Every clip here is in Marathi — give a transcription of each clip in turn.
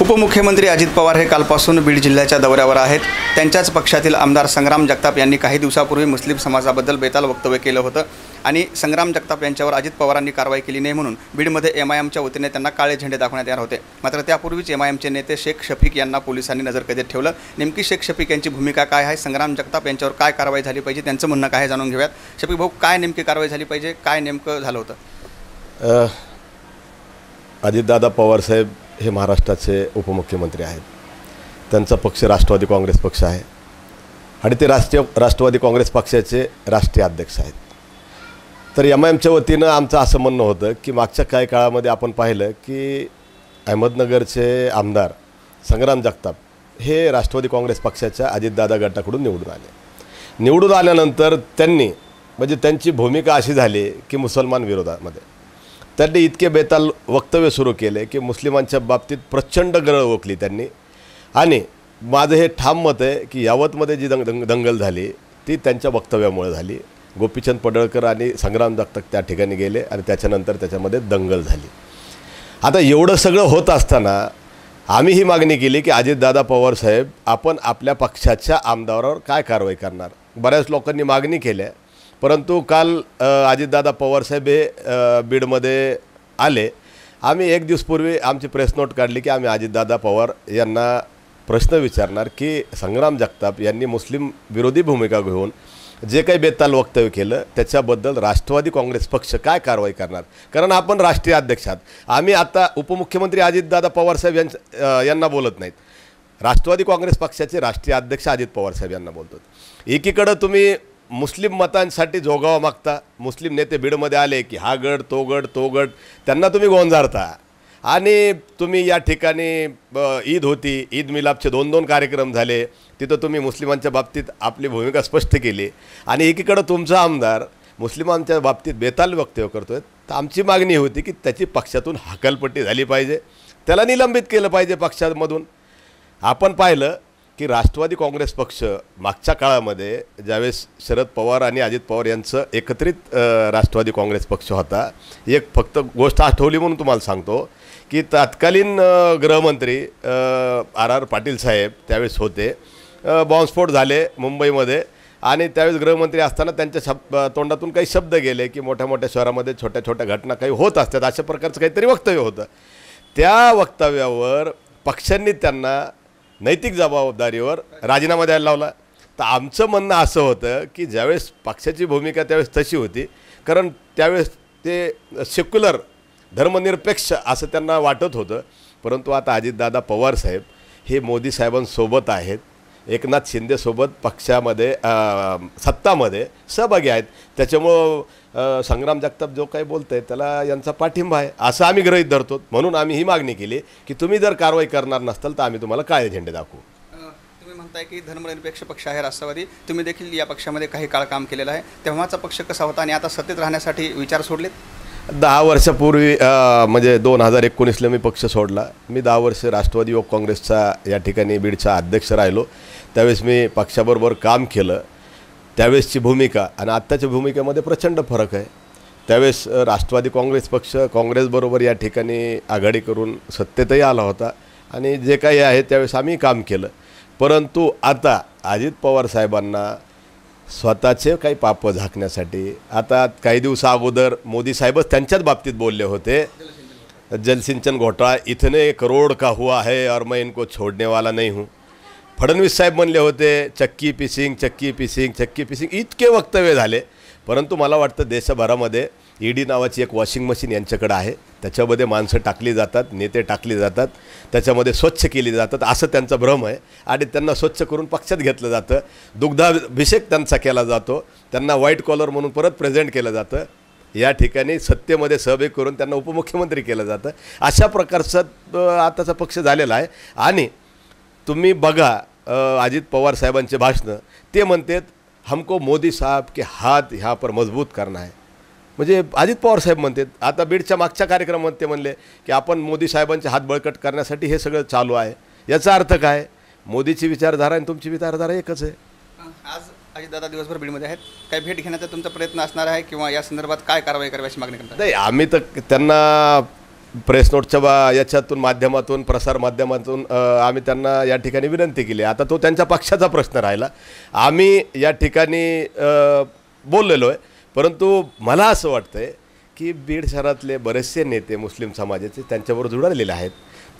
उपमुख्यमंत्री अजित पवार हे कालपासून बीड जिल्ह्याच्या दौऱ्यावर आहेत। त्यांच्याच पक्षातील आमदार संग्राम जगताप यांनी काही दिवसापूर्वी मुस्लिम समाजाबद्दल बेताल वक्तव्य केलं होतं आणि संग्राम जगताप यांच्यावर अजित पवारांनी कारवाई केली नाही म्हणून बीडमध्ये एमआयएमच्या वतीने त्यांना काळे झेंडे दाखवण्यात येणार होते। मात्र त्यापूर्वीच एमआयएमचे नेते शेख शफीक यांना पोलिसांनी नजरकैदेत ठेवलं। नेमकी शेख शफीक यांची भूमिका काय आहे, संग्राम जगताप यांच्यावर काय कारवाई झाली पाहिजे, त्यांचं म्हणणं काय जाणून घेऊयात। शफीक भाऊ, काय नेमकी कारवाई झाली पाहिजे, काय नेमकं झालं होतं? अजितदादा पवारसाहेब हे महाराष्ट्राचे उपमुख्यमंत्री आहेत। त्यांचा पक्ष राष्ट्रवादी काँग्रेस पक्ष आहे आणि ते राष्ट्रवादी काँग्रेस पक्षाचे राष्ट्रीय अध्यक्ष आहेत। तर एमआयएमच्या वतीनं आमचं असं म्हणणं होतं की मागच्या काही काळामध्ये आपण पाहिलं की अहमदनगरचे आमदार संग्राम जगताप हे राष्ट्रवादी काँग्रेस पक्षाच्या अजितदादा गटाकडून निवडून आल्यानंतर त्यांनी म्हणजे त्यांची भूमिका अशी झाली की मुसलमान विरोधामध्ये त्यांनी इतके बेताल वक्तव्य सुरू केले की मुस्लिमांच्या बाबतीत प्रचंड गरळ ओकली त्यांनी। आणि माझं हे ठाम मत आहे की यावतमध्ये जी दंगल झाली ती त्यांच्या वक्तव्यामुळे झाली। गोपीचंद पडळकर आणि संग्राम जगताप त्या ठिकाणी गेले आणि त्याच्यानंतर त्याच्यामध्ये दंगल झाली। आता एवढं सगळं होत असताना आम्ही ही मागणी केली की अजितदादा पवार साहेब आपण आपल्या पक्षाच्या आमदारावर काय कारवाई करणार। बऱ्याच लोकांनी मागणी केल्या, परंतु काल अजितदादा पवारसाहेब हे बीडमध्ये आले। आम्ही एक दिवसपूर्वी आमची प्रेस नोट काढली की आम्ही अजितदादा पवार यांना प्रश्न विचारणार की संग्राम जगताप यांनी मुस्लिम विरोधी भूमिका घेऊन जे काही बेताल वक्तव्य केलं त्याच्याबद्दल राष्ट्रवादी काँग्रेस पक्ष काय कारवाई करणार, कारण आपण राष्ट्रीय अध्यक्ष आहात। आम्ही आता उपमुख्यमंत्री अजितदादा पवारसाहेब यांना बोलत नाहीत, राष्ट्रवादी काँग्रेस पक्षाचे राष्ट्रीय अध्यक्ष अजित पवारसाहेब यांना बोलतो। एकीकडं तुम्ही मुस्लिम मतांसाठी जोगावा मागता, मुस्लिम नेते बीडमध्ये आले की हा गड तो गड त्यांना तुम्ही गोंजारता आणि तुम्ही या ठिकाणी ईद होती, ईद मिलापचे 2 कार्यक्रम झाले, तिथं तुम्ही मुस्लिमांच्या बाबतीत आपली भूमिका स्पष्ट केली आणि एकीकडं तुमचा आमदार मुस्लिमांच्या बाबतीत बेताल वक्तव्य करतोय। तर आमची मागणी होती की त्याची पक्षातून हकालपट्टी झाली पाहिजे, त्याला निलंबित केलं पाहिजे पक्षामधून। आपण पाहिलं की राष्ट्रवादी काँग्रेस पक्ष मागच्या काळामध्ये ज्यावेळेस शरद पवार आणि अजित पवार यांचं एकत्रित राष्ट्रवादी काँग्रेस पक्ष होता, एक फक्त गोष्ट आठवली म्हणून तुम्हाला सांगतो की तत्कालीन गृहमंत्री आर पाटील साहेब त्यावेळेस होते। बॉम्बस्फोट झाले मुंबईमध्ये आणि त्यावेळेस गृहमंत्री असताना त्यांच्या तोंडातून काही शब्द गेले की मोठ्या मोठ्या शहरामध्ये छोट्या छोट्या घटना काही होत असतात, अशा प्रकारचं काहीतरी वक्तव्य होतं। त्या वक्तव्यावर पक्षांनी त्यांना नैतिक जबाबदारीवर राजीनामा द्यायला लावला। तर आमचं म्हणणं असं होतं की ज्यावेळेस पक्षाची भूमिका त्यावेळेस तशी होती, कारण त्यावेळेस ते सेक्युलर धर्मनिरपेक्ष असं त्यांना वाटत होतं, परंतु आता अजितदादा पवार साहेब हे मोदी साहेबांसोबत आहेत, एकनाथ शिंदेसोबत पक्षामध्ये सत्तामध्ये सहभागी आहेत। त्याच्यामुळं संग्राम जगताप जो काही बोलत आहे त्याला यांचा पाठिंबा आहे असं आम्ही गृहीत धरतो। म्हणून आम्ही ही मागणी केली की तुम्ही जर कारवाई करणार नसताल तर आम्ही तुम्हाला काळे झेंडे दाखवू। तुम्ही म्हणताय की धर्मनिरपेक्ष पक्ष आहे राष्ट्रवादी, तुम्ही देखील या पक्षामध्ये काही काळ काम केलेलं आहे, तेव्हाचा पक्ष कसा होता आणि आता सत्तेत राहण्यासाठी विचार सोडलेत? 10 वर्षापूर्वी म्हणजे 2019ला मी पक्ष सोडला। मी 10 वर्ष राष्ट्रवादी युवक काँग्रेसचा या ठिकाणी बीडचा अध्यक्ष राहिलो। त्यावेळेस मी पक्षाबरोबर काम केलं। त्यावेळेसची भूमिका आणि आत्ताच्या भूमिकेमध्ये प्रचंड फरक आहे। त्यावेळेस राष्ट्रवादी काँग्रेस पक्ष काँग्रेसबरोबर या ठिकाणी आघाडी करून सत्तेतही आला होता आणि जे काही आहे त्यावेळेस आम्ही काम केलं। परंतु आता अजित पवार साहेबांना स्वतःचे काही पाप झाकण्यासाठी आता काही दिवसा अगोदर मोदी साहेबच त्यांच्याच बाबतीत बोलले होते, जलसिंचन घोटाळा इतने करोड का हुआ है और मैं इनको छोड़ने वाला नहीं हूँ। फडणवीस साहेब म्हणले होते चक्की पिसिंग इतके वक्तव्य झाले। परंतु मला वाटतं देशभरामध्ये ईडी नावाची एक वॉशिंग मशीन यांच्याकडे आहे, त्याच्यामध्ये माणसं टाकली जातात, नेते टाकली जातात, त्याच्यामध्ये स्वच्छ केली जातात असं त्यांचा भ्रम आहे आणि त्यांना स्वच्छ करून पक्षात घेतलं जातं। दुग्धाभिषेक त्यांचा केला जातो, त्यांना व्हाईट कॉलर म्हणून परत प्रेझेंट केलं जातं, या ठिकाणी सत्तेमध्ये सहभागी करून त्यांना उपमुख्यमंत्री केलं जातं। अशा प्रकारचा आताचा पक्ष झालेला आहे। आणि तुम्ही बघा अजित पवार साहेबांचे भाषणं, ते म्हणतात हमको मोदी साहब के हाथ यहाँ पर मजबूत करना है, म्हणजे अजित पवार साहेब म्हणतात। आता बीडच्या मागच्या कार्यक्रमात ते म्हणले की आपण मोदी साहेबांचे हात बळकट करण्यासाठी हे सगळं चालू आहे। याचा अर्थ काय? मोदीची विचारधारा आणि तुमची विचारधारा एकच आहे। आज अजितदादा दिवसभर बीडमध्ये आहेत, काही भेट घेण्याचा तुमचा प्रयत्न असणार आहे किंवा या संदर्भात काय कारवाई करावी अशी मागणी करतात? नाही, आम्ही तर त्यांना प्रेस नोटच्या याच्यातून माध्यमातून प्रसार माध्यमातून आम्ही त्यांना या ठिकाणी विनंती केली. आता तो त्यांच्या पक्षाचा प्रश्न राहिला. आम्ही या ठिकाणी बोललेलो आहे, परंतु मला असं वाटतं आहे की बीड शहरातले बरेचसे नेते मुस्लिम समाजाचे त्यांच्याबरोबर जुळलेले आहेत.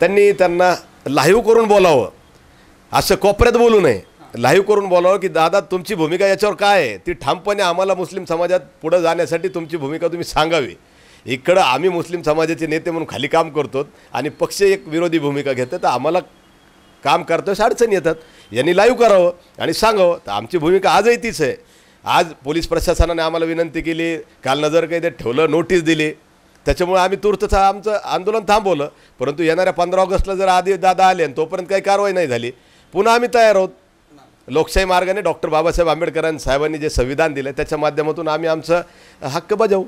त्यांना लाईव्ह करून बोलावं, असं कोपऱ्यात बोलू नये. लाईव्ह करून बोलावं की दादा तुमची भूमिका याच्यावर काय आहे, ती ठामपणे आम्हाला मुस्लिम समाजात पुढं जाण्यासाठी तुमची भूमिका तुम्ही सांगावी. इकडं आम्ही मुस्लिम समाजाचे नेते म्हणून खाली काम करतो आणि पक्ष एक विरोधी भूमिका घेतात, तर आम्हाला काम करतोय अडचणी येतात. यांनी लाईव्ह करावं आणि सांगावं. तर आमची भूमिका आजही तीच आहे. आज पोलीस प्रशासनाने आम्हाला विनंती केली, काल नजरकैदेत ठेवलं, नोटीस दिली, त्याच्यामुळे आम्ही तूर्त आमचं आंदोलन थांबवलं. परंतु येणाऱ्या 15 ऑगस्टला जर आधी दादा आले आणि तोपर्यंत काही कारवाई नाही झाली, पुन्हा आम्ही तयार आहोत. लोकशाही मार्गाने डॉक्टर बाबासाहेब आंबेडकर साहेबांनी जे संविधान दिलं त्याच्या माध्यमातून आम्ही आमचं हक्क बजावू.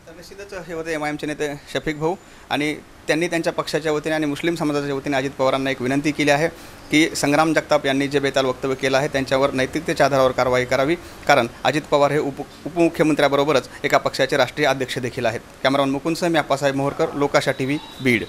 तर निश्चितच हे होते MIMचे नेते शफीक भाऊ, आणि त्यांनी त्यांच्या पक्षाच्या वतीने आणि मुस्लिम समाजाच्या वतीने अजित पवारांना एक विनंती केली आहे की संग्राम जगताप यांनी जे बेताल वक्तव्य केलं आहे त्यांच्यावर नैतिकतेच्या आधारावर कारवाई करावी, कारण अजित पवार हे उपमुख्यमंत्र्याबरोबरच एका पक्षाचे राष्ट्रीय अध्यक्ष देखील आहेत. कॅमेरामन मुकुंदसह मी आप्पासाहेब मोहोरकर, लोकाशा TV, बीड.